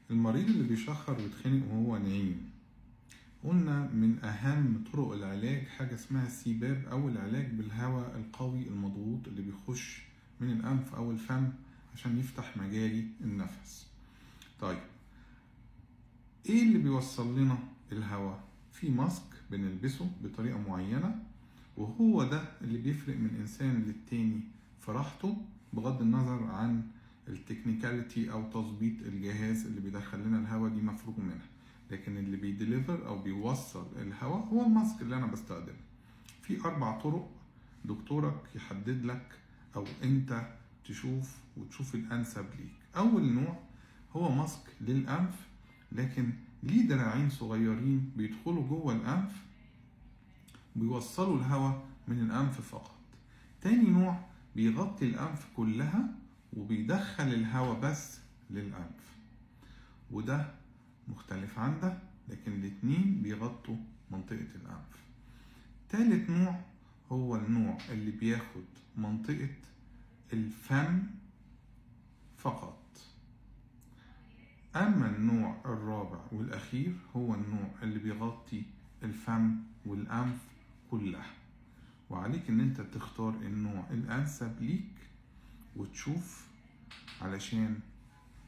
المريض اللي بيشخر ويتخنق وهو نايم، قلنا من أهم طرق العلاج حاجة اسمها السيباب أو العلاج بالهواء القوي المضغوط اللي بيخش من الأنف أو الفم عشان يفتح مجاري النفس. طيب إيه اللي بيوصل لنا الهواء؟ في ماسك بنلبسه بطريقة معينة، وهو ده اللي بيفرق من إنسان للتاني في راحته بغض النظر عن التكنيكاليتي أو تظبيط الجهاز اللي بيدخل لنا الهواء دي مفروغ منها، لكن اللي بيديليفر أو بيوصل الهواء هو الماسك اللي أنا بستخدمه. في 4 طرق دكتورك يحدد لك أو أنت تشوف الأنسب ليك. أول نوع هو ماسك للأنف، لكن ليه دراعين صغيرين بيدخلوا جوه الأنف وبيوصلوا الهواء من الأنف فقط. تاني نوع بيغطي الأنف كلها وبيدخل الهواء بس للأنف، وده مختلف عن ده، لكن الاتنين بيغطوا منطقة الأنف. تالت نوع هو النوع اللي بياخد منطقة الفم فقط. أما النوع الرابع والأخير هو النوع اللي بيغطي الفم والأنف كلها، وعليك إن أنت تختار النوع الأنسب ليك وتشوف علشان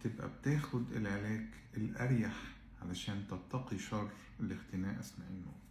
تبقى بتاخد العلاج الأريح علشان تتقي شر الاختناق أثناء النوم.